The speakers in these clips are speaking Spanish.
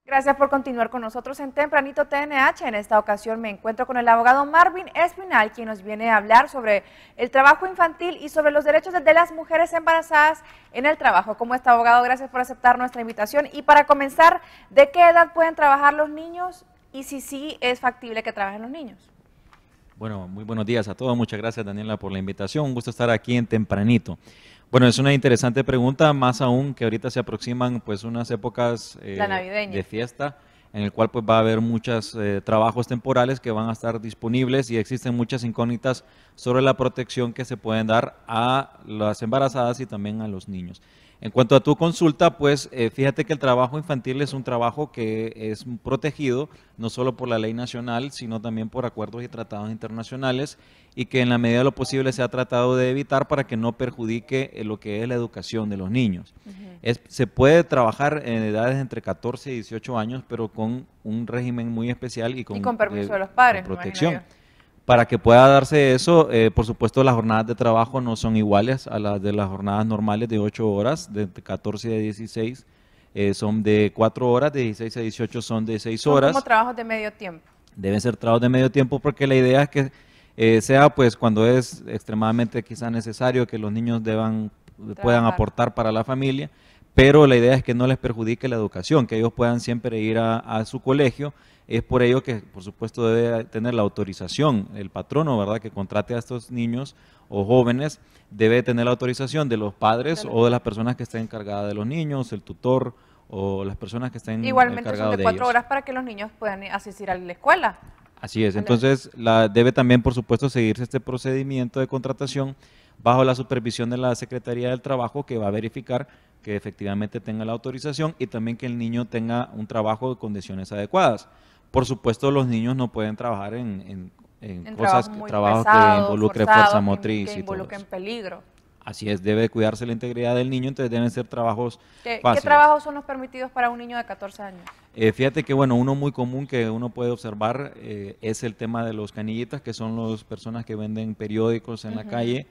Gracias por continuar con nosotros en Tempranito TNH. En esta ocasión me encuentro con el abogado Marvin Espinal, quien nos viene a hablar sobre el trabajo infantil y sobre los derechos de las mujeres embarazadas en el trabajo. ¿Cómo está, abogado? Gracias por aceptar nuestra invitación. Y para comenzar, ¿de qué edad pueden trabajar los niños y si sí es factible que trabajen los niños? Bueno, muy buenos días a todos. Muchas gracias, Daniela, por la invitación. Un gusto estar aquí en Tempranito. Bueno, es una interesante pregunta, más aún que ahorita se aproximan pues unas épocas de fiesta, en el cual pues va a haber muchos trabajos temporales que van a estar disponibles y existen muchas incógnitas sobre la protección que se pueden dar a las embarazadas y también a los niños. En cuanto a tu consulta, pues fíjate que el trabajo infantil es un trabajo que es protegido no solo por la ley nacional, sino también por acuerdos y tratados internacionales y que en la medida de lo posible se ha tratado de evitar para que no perjudique lo que es la educación de los niños. Se puede trabajar en edades entre 14 y 18 años, pero con un régimen muy especial y con permiso de los padres, protección. Para que pueda darse eso, por supuesto, las jornadas de trabajo no son iguales a las de las jornadas normales de 8 horas, de 14 a 16 son de 4 horas, de 16 a 18 son de 6 horas. Son como trabajos de medio tiempo. Deben ser trabajos de medio tiempo porque la idea es que sea pues cuando es extremadamente quizá necesario que los niños puedan aportar para la familia, pero la idea es que no les perjudique la educación, que ellos puedan siempre ir a su colegio. Es por ello que, por supuesto, debe tener la autorización, el patrono, ¿verdad?, que contrate a estos niños o jóvenes, debe tener la autorización de los padres o de las personas que estén encargadas de los niños, el tutor o las personas que estén encargadas de ellos. Igualmente son de 4 horas para que los niños puedan asistir a la escuela. Así es, entonces debe también, por supuesto, seguirse este procedimiento de contratación bajo la supervisión de la Secretaría del Trabajo, que va a verificar que efectivamente tenga la autorización y también que el niño tenga un trabajo de condiciones adecuadas. Por supuesto, los niños no pueden trabajar en trabajos que involucren fuerza motriz que involucren peligro. Así es, debe cuidarse la integridad del niño, entonces deben ser trabajos fáciles. ¿Qué trabajos son los permitidos para un niño de 14 años? Fíjate que, bueno, uno muy común que uno puede observar es el tema de los canillitas, que son las personas que venden periódicos en la calle.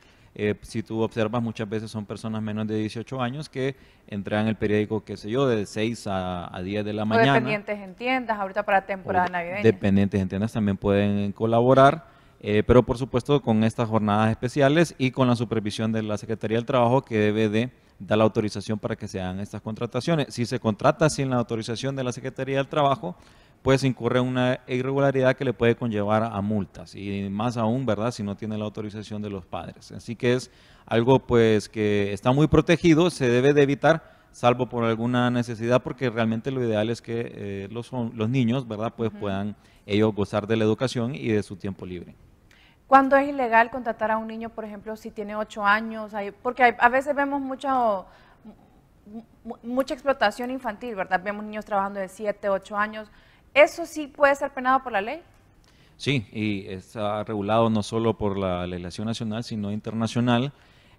Si tú observas, muchas veces son personas menos de 18 años que entregan el periódico, qué sé yo, de 6 a 10 de la mañana. O dependientes en tiendas, ahorita para temporada navideña. Dependientes en tiendas también pueden colaborar, pero por supuesto con estas jornadas especiales y con la supervisión de la Secretaría del Trabajo, que debe de dar la autorización para que se hagan estas contrataciones. Si se contrata sin la autorización de la Secretaría del Trabajo, pues incurre una irregularidad que le puede conllevar a multas y más aún, ¿verdad?, si no tiene la autorización de los padres. Así que es algo pues que está muy protegido, se debe de evitar, salvo por alguna necesidad, porque realmente lo ideal es que los niños, ¿verdad?, pues puedan ellos gozar de la educación y de su tiempo libre. ¿Cuándo es ilegal contratar a un niño, por ejemplo, si tiene 8 años? Porque a veces vemos mucha explotación infantil, ¿verdad? Vemos niños trabajando de 7, 8 años. ¿Eso sí puede ser penado por la ley? Sí, y está regulado no solo por la legislación nacional, sino internacional.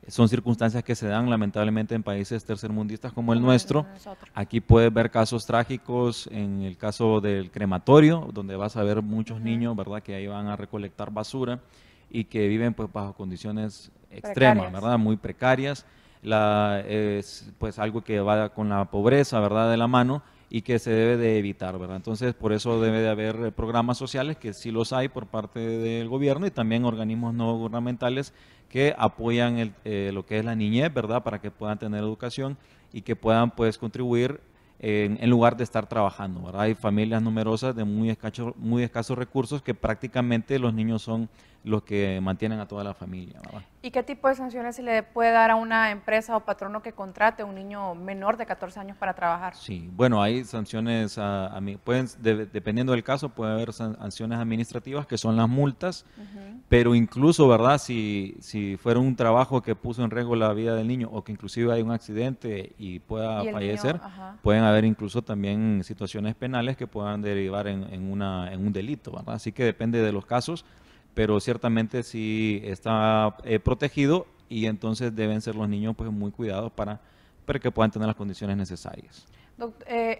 Son circunstancias que se dan lamentablemente en países tercermundistas como el nuestro. Aquí puedes ver casos trágicos en el caso del crematorio, donde vas a ver muchos niños, ¿verdad?, que ahí van a recolectar basura y que viven pues bajo condiciones extremas, ¿verdad?, muy precarias. Es pues algo que va con la pobreza, ¿verdad?, de la mano, y que se debe de evitar, ¿verdad? Entonces, por eso debe de haber programas sociales, que sí los hay por parte del gobierno y también organismos no gubernamentales que apoyan lo que es la niñez, ¿verdad?, para que puedan tener educación y que puedan pues contribuir en lugar de estar trabajando, ¿verdad? Hay familias numerosas de muy escasos recursos que prácticamente los niños son los que mantienen a toda la familia, ¿verdad? ¿Y qué tipo de sanciones se le puede dar a una empresa o patrono que contrate a un niño menor de 14 años para trabajar? Sí, bueno, hay sanciones, dependiendo del caso, puede haber sanciones administrativas que son las multas, pero incluso, ¿verdad?, si fuera un trabajo que puso en riesgo la vida del niño o que inclusive hay un accidente y pueda fallecer, pueden haber incluso también situaciones penales que puedan derivar en un delito, ¿verdad? Así que depende de los casos, pero ciertamente sí está protegido y entonces deben ser los niños pues muy cuidados para que puedan tener las condiciones necesarias.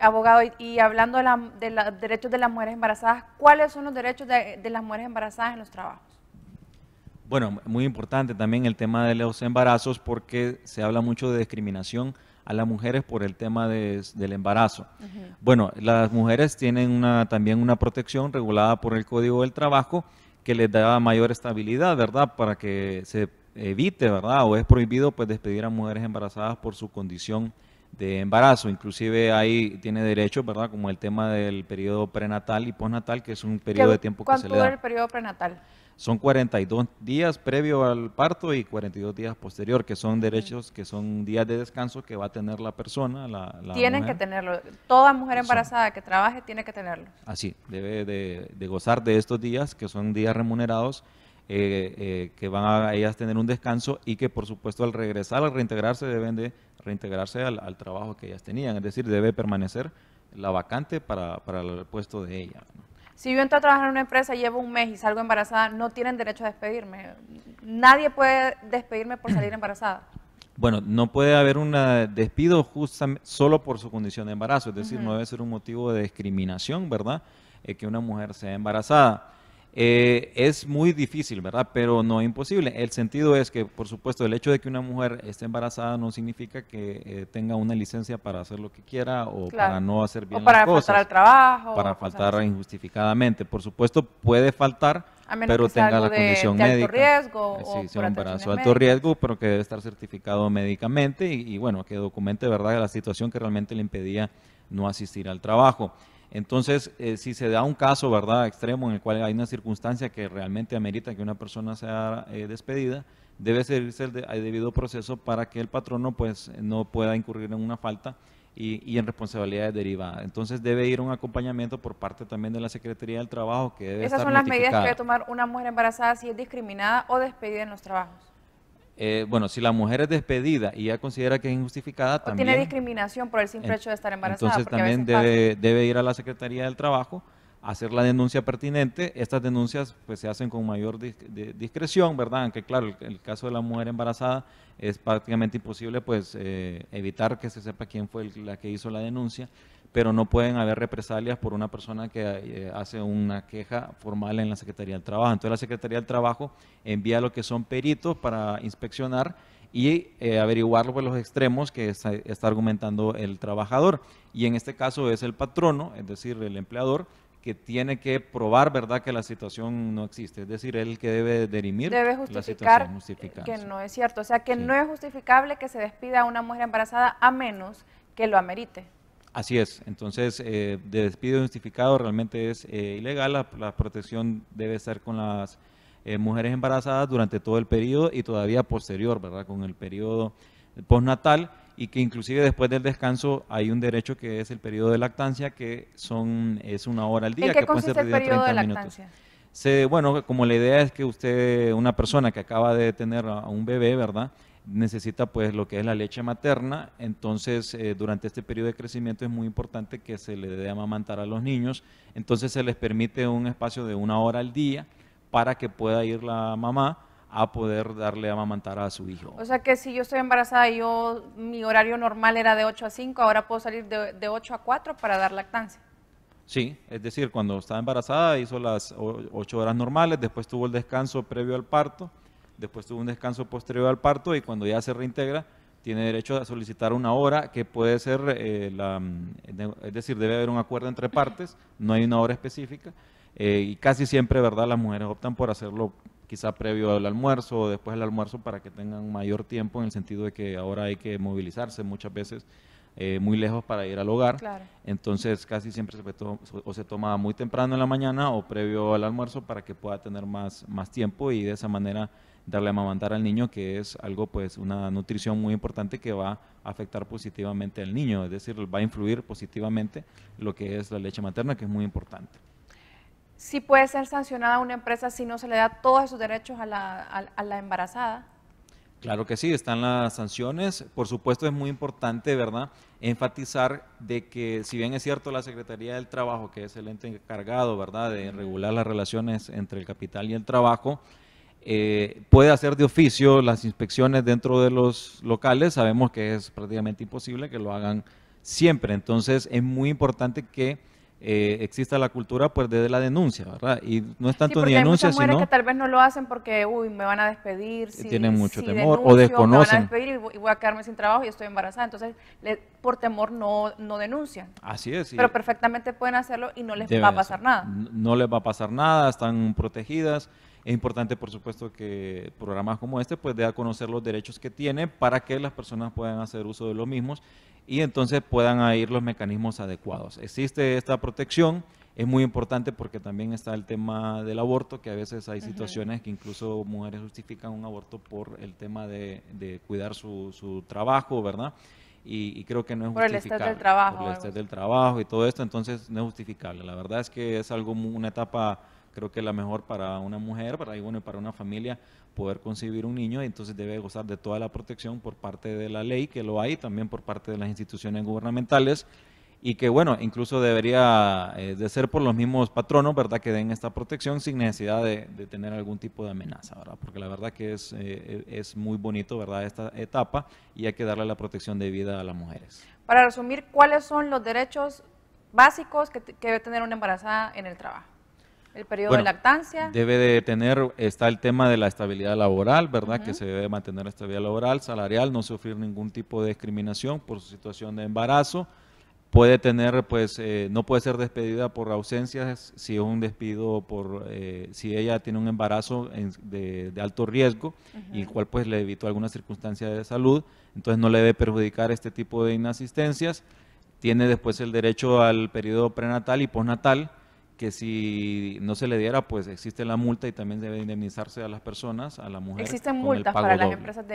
Abogado, y hablando de los derechos de las mujeres embarazadas, ¿cuáles son los derechos de las mujeres embarazadas en los trabajos? Bueno, muy importante también el tema de los embarazos porque se habla mucho de discriminación a las mujeres por el tema del embarazo. Bueno, las mujeres tienen también una protección regulada por el Código del Trabajo que les da mayor estabilidad, ¿verdad? Para que se evite, ¿verdad? O es prohibido pues despedir a mujeres embarazadas por su condición de embarazo. Inclusive ahí tiene derechos, ¿verdad? Como el tema del periodo prenatal y postnatal, que es un periodo de tiempo que se le da. ¿Cuánto dura el periodo prenatal? Son 42 días previo al parto y 42 días posterior, que son derechos, que son días de descanso que va a tener la persona, la Tienen mujer. que tenerlo. Toda mujer embarazada que trabaje tiene que tenerlo. Así, debe de gozar de estos días, que son días remunerados, que van a ellas tener un descanso y que por supuesto al regresar, al reintegrarse, deben de reintegrarse al trabajo que ellas tenían, es decir, debe permanecer la vacante para el puesto de ella, ¿no? Si yo entro a trabajar en una empresa, llevo un mes y salgo embarazada, no tienen derecho a despedirme. Nadie puede despedirme por salir embarazada. Bueno, no puede haber un despido justamente solo por su condición de embarazo, es decir, no debe ser un motivo de discriminación, ¿verdad? Que una mujer sea embarazada. Es muy difícil, ¿verdad? Pero no imposible. El sentido es que, por supuesto, el hecho de que una mujer esté embarazada no significa que tenga una licencia para hacer lo que quiera o para no hacer bien las cosas. O para faltar al trabajo. Para faltar injustificadamente. Por supuesto, puede faltar, pero que sea tenga la condición médica. Alto riesgo. Sí, sea un embarazo de alto riesgo, pero que debe estar certificado médicamente y bueno, que documente, ¿verdad?, la situación que realmente le impedía no asistir al trabajo. Entonces, si se da un caso, ¿verdad?, extremo en el cual hay una circunstancia que realmente amerita que una persona sea despedida, debe seguirse el debido proceso para que el patrono pues no pueda incurrir en una falta y en responsabilidades derivadas. Entonces debe ir un acompañamiento por parte también de la Secretaría del Trabajo que debe estar notificada. Esas son las medidas que debe tomar una mujer embarazada si es discriminada o despedida en los trabajos. Bueno, si la mujer es despedida y ella considera que es injustificada, también tiene discriminación por el simple hecho de estar embarazada. Entonces también debe ir a la Secretaría del Trabajo, hacer la denuncia pertinente. Estas denuncias pues se hacen con mayor discreción, ¿verdad? Aunque claro, el caso de la mujer embarazada es prácticamente imposible pues evitar que se sepa quién fue la que hizo la denuncia, pero no pueden haber represalias por una persona que hace una queja formal en la Secretaría del Trabajo. Entonces la Secretaría del Trabajo envía lo que son peritos para inspeccionar y averiguar pues, los extremos que está argumentando el trabajador. Y en este caso es el patrono, es decir, el empleador, que tiene que probar, ¿verdad?, que la situación no existe. Es decir, él que debe dirimir la situación, justificar que no es cierto. O sea, que no es justificable que se despida a una mujer embarazada a menos que lo amerite. Así es. Entonces, de despido injustificado realmente es ilegal. La protección debe ser con las mujeres embarazadas durante todo el periodo y todavía posterior, ¿verdad?, con el periodo postnatal, y que inclusive después del descanso hay un derecho que es el periodo de lactancia, que es 1 hora al día. ¿En qué consiste el periodo de lactancia? Bueno, como la idea es que usted, una persona que acaba de tener a un bebé, ¿verdad?, necesita pues lo que es la leche materna. Entonces durante este periodo de crecimiento es muy importante que se le dé a amamantar a los niños. Entonces se les permite un espacio de 1 hora al día para que pueda ir la mamá a poder darle a amamantar a su hijo. O sea que si yo estoy embarazada y mi horario normal era de 8 a 5, ahora puedo salir de 8 a 4 para dar lactancia. Sí, es decir, cuando estaba embarazada hizo las 8 horas normales, después tuvo el descanso previo al parto, después tuvo un descanso posterior al parto y cuando ya se reintegra tiene derecho a solicitar 1 hora que puede ser, es decir, debe haber un acuerdo entre partes, no hay una hora específica y casi siempre, ¿verdad?, las mujeres optan por hacerlo quizá previo al almuerzo o después del almuerzo para que tengan mayor tiempo, en el sentido de que ahora hay que movilizarse muchas veces muy lejos para ir al hogar. Claro. Entonces casi siempre se toma muy temprano en la mañana o previo al almuerzo para que pueda tener más tiempo y de esa manera darle a amamantar al niño, que es algo pues una nutrición muy importante que va a afectar positivamente al niño, es decir, va a influir positivamente lo que es la leche materna, que es muy importante. ¿Sí puede ser sancionada una empresa si no se le da todos esos derechos a la embarazada? Claro que sí, están las sanciones. Por supuesto es muy importante, ¿verdad?, enfatizar de que si bien es cierto la Secretaría del Trabajo, que es el ente encargado, ¿verdad?, de regular las relaciones entre el capital y el trabajo, puede hacer de oficio las inspecciones dentro de los locales. Sabemos que es prácticamente imposible que lo hagan siempre. Entonces es muy importante que exista la cultura pues de la denuncia, ¿verdad? Y no es tanto Sí, ni denuncia, hay muchas mujeres sino que tal vez no lo hacen porque, uy, me van a despedir, si, tienen mucho si temor denuncio, o desconocen. me van a despedir y voy a quedarme sin trabajo y estoy embarazada, entonces por temor no denuncian. Así es. Pero perfectamente pueden hacerlo y no les deben va a pasar nada. No les va a pasar nada, están protegidas. Es importante, por supuesto, que programas como este pues dé a conocer los derechos que tiene para que las personas puedan hacer uso de los mismos y entonces puedan ir los mecanismos adecuados. Existe esta protección, es muy importante porque también está el tema del aborto, que a veces hay situaciones que incluso mujeres justifican un aborto por el tema de cuidar su trabajo, ¿verdad? Y creo que no es justificable. Por el estrés del trabajo. Por el estrés del trabajo y todo esto, entonces no es justificable. La verdad es que es algo, una etapa, creo que la mejor para una mujer, para una familia, poder concebir un niño, y entonces debe gozar de toda la protección por parte de la ley, que lo hay, también por parte de las instituciones gubernamentales, y que bueno, incluso debería de ser por los mismos patronos, ¿verdad?, que den esta protección sin necesidad de tener algún tipo de amenaza, ¿verdad? Porque la verdad que es muy bonito, ¿verdad?, esta etapa, y hay que darle la protección de vida a las mujeres. Para resumir, ¿cuáles son los derechos básicos que debe tener una embarazada en el trabajo? El periodo de lactancia. Debe de tener, está el tema de la estabilidad laboral, ¿verdad? Que se debe mantener la estabilidad laboral, salarial, no sufrir ningún tipo de discriminación por su situación de embarazo. Puede tener, pues, no puede ser despedida por ausencias si es un despido si ella tiene un embarazo de alto riesgo, y el cual pues le evitó alguna circunstancia de salud, entonces no le debe perjudicar este tipo de inasistencias. Tiene después el derecho al periodo prenatal y postnatal, que si no se le diera, pues existe la multa y también debe indemnizarse a las personas, a la mujer. Existen multas para las empresas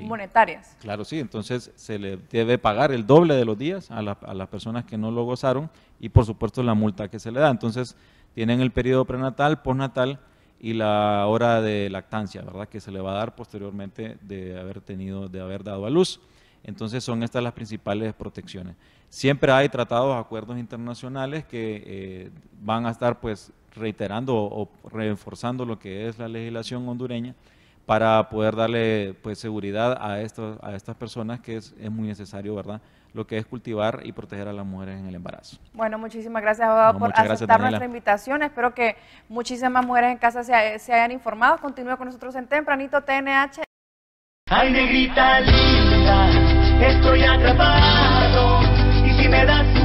monetarias. Claro, sí, entonces se le debe pagar el doble de los días a las personas que no lo gozaron, y por supuesto la multa que se le da. Entonces tienen el periodo prenatal, postnatal y la hora de lactancia, ¿verdad?, que se le va a dar posteriormente de haber dado a luz. Entonces son estas las principales protecciones. Siempre hay tratados, acuerdos internacionales que van a estar pues reiterando o reforzando lo que es la legislación hondureña para poder darle pues seguridad a estas personas, que es muy necesario, ¿verdad?, lo que es cultivar y proteger a las mujeres en el embarazo. Bueno, muchísimas gracias, abogado, por aceptar nuestra invitación. Espero que muchísimas mujeres en casa se hayan informado. Continúe con nosotros en Tempranito TNH. Ay, negrita linda, estoy atrapado, y si me das